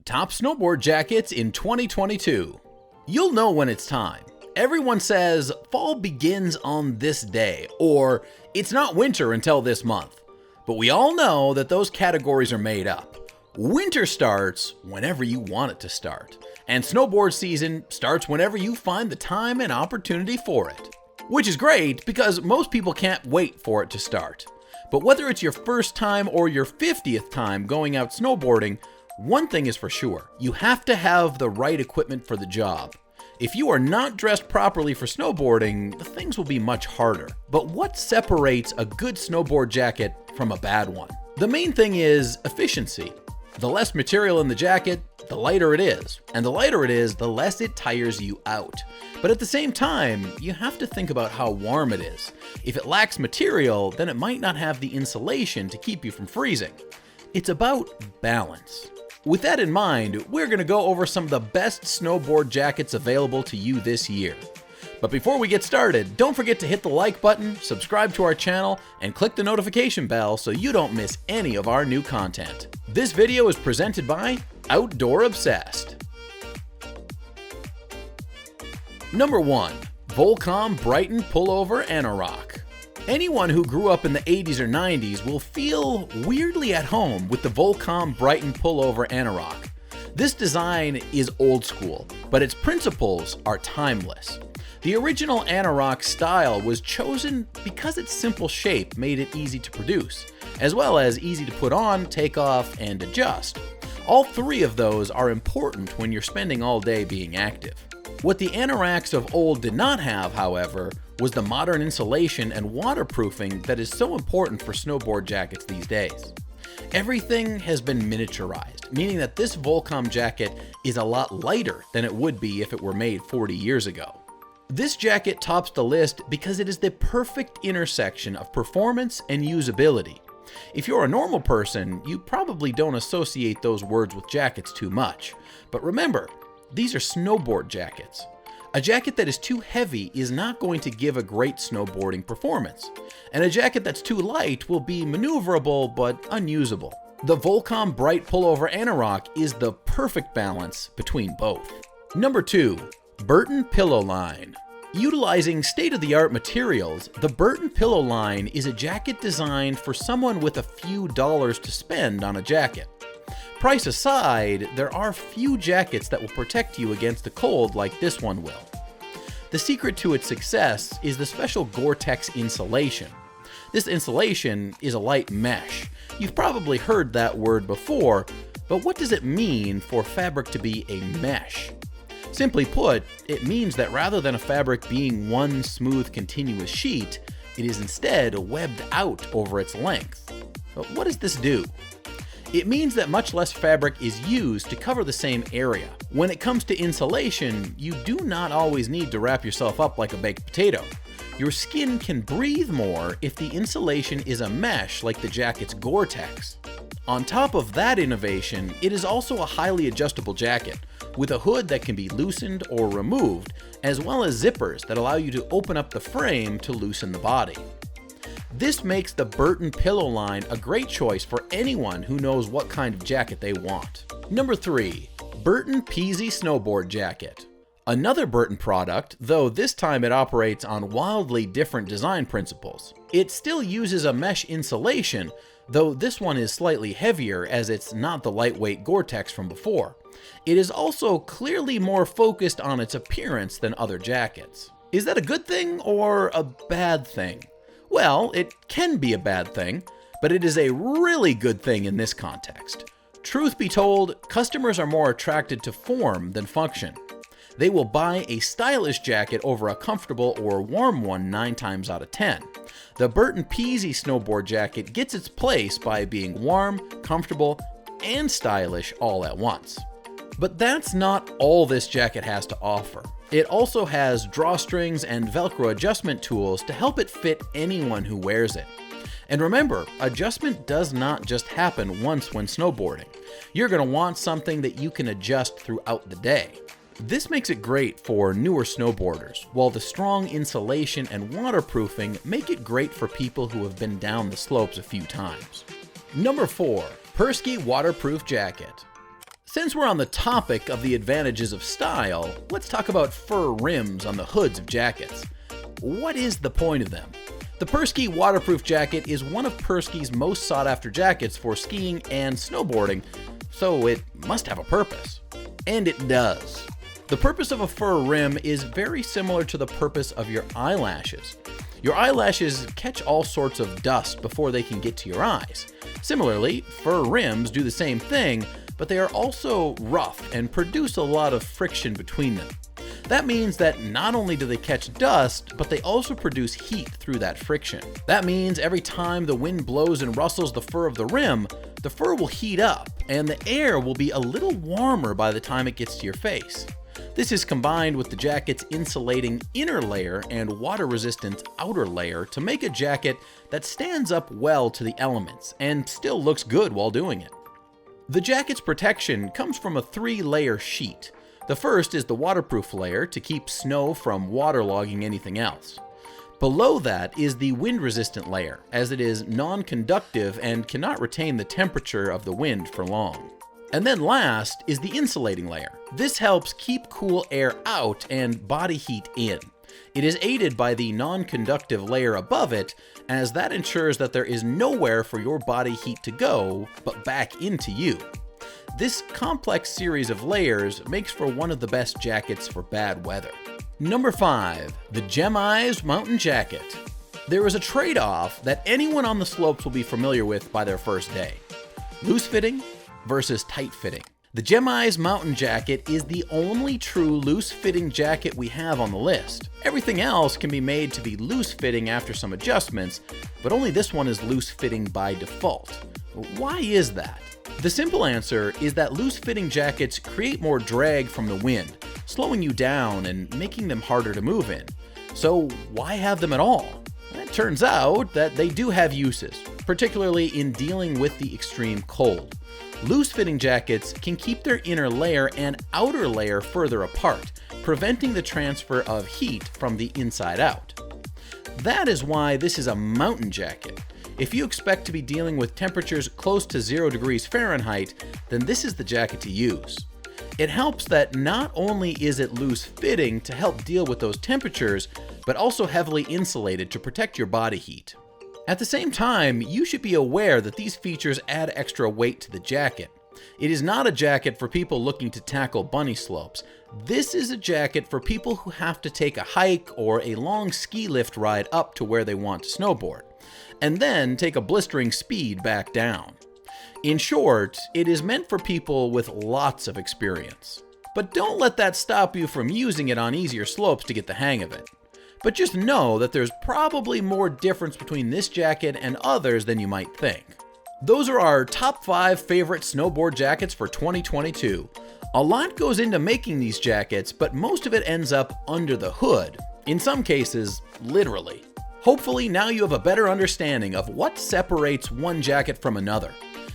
Top snowboard jackets in 2022. You'll know when it's time. Everyone says fall begins on this day, or it's not winter until this month. But we all know that those categories are made up. Winter starts whenever you want it to start, and snowboard season starts whenever you find the time and opportunity for it. Which is great because most people can't wait for it to start. But whether it's your first time or your 50th time going out snowboarding, one thing is for sure, you have to have the right equipment for the job. If you are not dressed properly for snowboarding, the things will be much harder. But what separates a good snowboard jacket from a bad one? The main thing is efficiency. The less material in the jacket, the lighter it is. And the lighter it is, the less it tires you out. But at the same time, you have to think about how warm it is. If it lacks material, then it might not have the insulation to keep you from freezing. It's about balance. With that in mind, we're going to go over some of the best snowboard jackets available to you this year. But before we get started, don't forget to hit the like button, subscribe to our channel, and click the notification bell so you don't miss any of our new content. This video is presented by Outdoor Obsessed. Number 1. Volcom Brighton Pullover Anarok. Anyone who grew up in the 80s or 90s will feel weirdly at home with the Volcom Brighton Pullover Anarok. This design is old school, but its principles are timeless. The original Anarok style was chosen because its simple shape made it easy to produce, as well as easy to put on, take off, and adjust. All three of those are important when you're spending all day being active. What the Anoraks of old did not have, however, was the modern insulation and waterproofing that is so important for snowboard jackets these days. Everything has been miniaturized, meaning that this Volcom jacket is a lot lighter than it would be if it were made 40 years ago. This jacket tops the list because it is the perfect intersection of performance and usability. If you're a normal person, you probably don't associate those words with jackets too much. But remember, these are snowboard jackets. A jacket that is too heavy is not going to give a great snowboarding performance, and a jacket that's too light will be maneuverable but unusable. The Volcom Bright Pullover Anarok is the perfect balance between both. Number 2. BURTON PILLOWLINE. Utilizing state-of-the-art materials, the BURTON PILLOWLINE is a jacket designed for someone with a few dollars to spend on a jacket. Price aside, there are few jackets that will protect you against the cold like this one will. The secret to its success is the special Gore-Tex insulation. This insulation is a light mesh. You've probably heard that word before, but what does it mean for fabric to be a mesh? Simply put, it means that rather than a fabric being one smooth continuous sheet, it is instead webbed out over its length. But what does this do? It means that much less fabric is used to cover the same area. When it comes to insulation, you do not always need to wrap yourself up like a baked potato. Your skin can breathe more if the insulation is a mesh like the jacket's Gore-Tex. On top of that innovation, it is also a highly adjustable jacket, with a hood that can be loosened or removed, as well as zippers that allow you to open up the frame to loosen the body. This makes the BURTON PILLOWLINE a great choice for anyone who knows what kind of jacket they want. Number 3. BURTON PEASY Snowboard Jacket. Another BURTON product, though this time it operates on wildly different design principles. It still uses a mesh insulation, though this one is slightly heavier as it's not the lightweight Gore-Tex from before. It is also clearly more focused on its appearance than other jackets. Is that a good thing or a bad thing? Well, it can be a bad thing, but it is a really good thing in this context. Truth be told, customers are more attracted to form than function. They will buy a stylish jacket over a comfortable or warm one 9 times out of 10. The BURTON PEASY snowboard jacket gets its place by being warm, comfortable, and stylish all at once. But that's not all this jacket has to offer. It also has drawstrings and Velcro adjustment tools to help it fit anyone who wears it. And remember, adjustment does not just happen once when snowboarding. You're going to want something that you can adjust throughout the day. This makes it great for newer snowboarders, while the strong insulation and waterproofing make it great for people who have been down the slopes a few times. Number 4. PURSKY Waterproof Jacket. Since we're on the topic of the advantages of style, let's talk about fur rims on the hoods of jackets. What is the point of them? The PURSKY waterproof jacket is one of PURSKY's most sought after jackets for skiing and snowboarding, so it must have a purpose. And it does. The purpose of a fur rim is very similar to the purpose of your eyelashes. Your eyelashes catch all sorts of dust before they can get to your eyes. Similarly, fur rims do the same thing, but they are also rough and produce a lot of friction between them. That means that not only do they catch dust, but they also produce heat through that friction. That means every time the wind blows and rustles the fur of the rim, the fur will heat up, and the air will be a little warmer by the time it gets to your face. This is combined with the jacket's insulating inner layer and water-resistant outer layer to make a jacket that stands up well to the elements and still looks good while doing it. The jacket's protection comes from a 3-layer sheet. The first is the waterproof layer to keep snow from waterlogging anything else. Below that is the wind-resistant layer, as it is non-conductive and cannot retain the temperature of the wind for long. And then last is the insulating layer. This helps keep cool air out and body heat in. It is aided by the non-conductive layer above it, as that ensures that there is nowhere for your body heat to go but back into you. This complex series of layers makes for one of the best jackets for bad weather. Number 5. The GEMYSE Mountain Jacket. There is a trade-off that anyone on the slopes will be familiar with by their first day. Loose-fitting versus tight-fitting. The GEMYSE Mountain Jacket is the only true loose-fitting jacket we have on the list. Everything else can be made to be loose-fitting after some adjustments, but only this one is loose-fitting by default. Why is that? The simple answer is that loose-fitting jackets create more drag from the wind, slowing you down and making them harder to move in. So why have them at all? It turns out that they do have uses, particularly in dealing with the extreme cold. Loose-fitting jackets can keep their inner layer and outer layer further apart, preventing the transfer of heat from the inside out. That is why this is a mountain jacket. If you expect to be dealing with temperatures close to 0 degrees Fahrenheit, then this is the jacket to use. It helps that not only is it loose-fitting to help deal with those temperatures, but also heavily insulated to protect your body heat. At the same time, you should be aware that these features add extra weight to the jacket. It is not a jacket for people looking to tackle bunny slopes. This is a jacket for people who have to take a hike or a long ski lift ride up to where they want to snowboard, and then take a blistering speed back down. In short, it is meant for people with lots of experience. But don't let that stop you from using it on easier slopes to get the hang of it. But just know that there's probably more difference between this jacket and others than you might think. Those are our top 5 favorite snowboard jackets for 2022. A lot goes into making these jackets, but most of it ends up under the hood. In some cases, literally. Hopefully now you have a better understanding of what separates one jacket from another.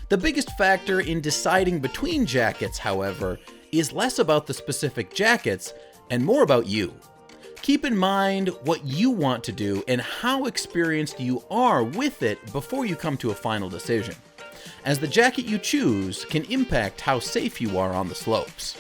The biggest factor in deciding between jackets, however, is less about the specific jackets and more about you. Keep in mind what you want to do and how experienced you are with it before you come to a final decision, as the jacket you choose can impact how safe you are on the slopes.